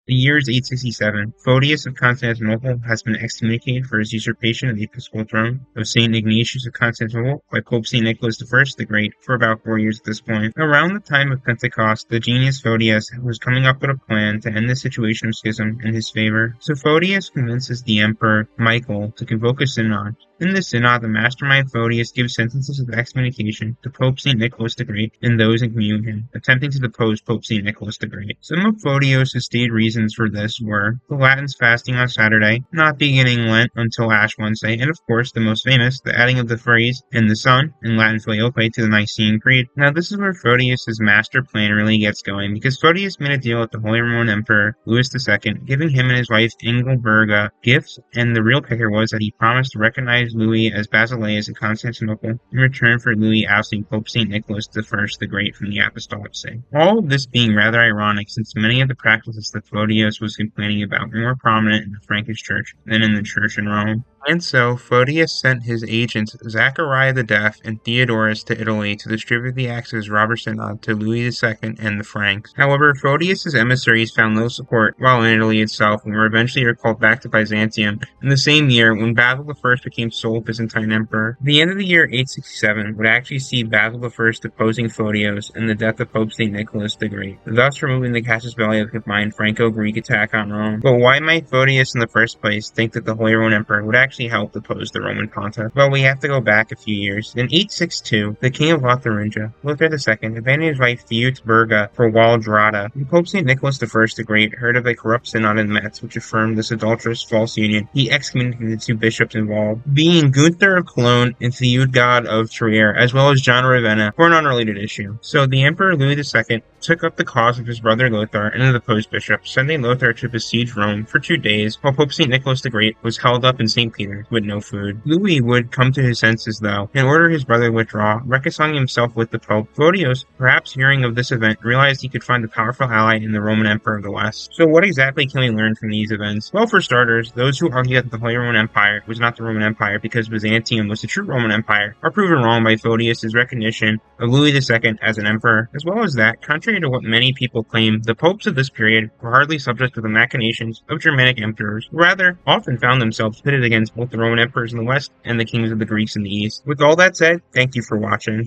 The year is 867. Photius of Constantinople has been excommunicated for his usurpation of the episcopal throne of Saint Ignatius of Constantinople by Pope Saint Nicholas I the Great for about 4 years at this point. Around the time of Pentecost, the genius Photius was coming up with a plan to end the situation of schism in his favor. So Photius convinces the Emperor Michael to convoke a synod. In the synod, the mastermind Photius gives sentences of excommunication to Pope Saint Nicholas the Great and those in communion, attempting to depose Pope Saint Nicholas the Great. Some of Photius' stated reasons for this were the Latins fasting on Saturday, not beginning Lent until Ash Wednesday, and of course the most famous, the adding of the phrase "in the Son" in Latin Filioque to the Nicene Creed. Now this is where Photius' master plan really gets going, because Photius made a deal with the Holy Roman Emperor Louis II, giving him and his wife Ingelberga gifts, and the real kicker was that he promised to recognize Louis as Basileus in Constantinople in return for Louis ousting Pope Saint Nicholas I the Great from the apostolic see. All of this being rather ironic, since many of the practices that Photius was complaining about were more prominent in the Frankish church than in the church in Rome. And so, Photius sent his agents Zachariah the Deaf and Theodorus to Italy to distribute the acts of his robber synod to Louis II and the Franks. However, Photius' emissaries found no support while in Italy itself and were eventually recalled back to Byzantium in the same year when Basil I became sole Byzantine emperor. The end of the year 867 would actually see Basil I deposing Photius and the death of Pope St. Nicholas the Great, thus removing the casus belli of the combined Franco-Greek attack on Rome. But why might Photius in the first place think that the Holy Roman Emperor would actually help depose the Roman pontiff? Well, we have to go back a few years. In 862, the king of Lotharingia, Lothar II, abandoned his wife Theudberga for Waldrada. When Pope St. Nicholas I the Great heard of a corrupt synod in Metz which affirmed this adulterous false union, he excommunicated the two bishops involved, being Gunther of Cologne and Theudgod of Trier, as well as John of Ravenna, for an unrelated issue. So the Emperor Louis II took up the cause of his brother Lothar and the deposed bishop, sending Lothar to besiege Rome for 2 days, while Pope St. Nicholas the Great was held up in St. Peter with no food. Louis would come to his senses, though, and order his brother to withdraw, reconciling himself with the Pope. Photius, perhaps hearing of this event, realized he could find a powerful ally in the Roman Emperor of the West. So what exactly can we learn from these events? Well, for starters, those who argue that the Holy Roman Empire was not the Roman Empire because Byzantium was the true Roman Empire are proven wrong by Photius' recognition of Louis II as an emperor. As well as that, contrary to what many people claim, the popes of this period were hardly subject to the machinations of Germanic emperors, who rather often found themselves pitted against both the Roman emperors in the West and the kings of the Greeks in the East. With all that said, thank you for watching.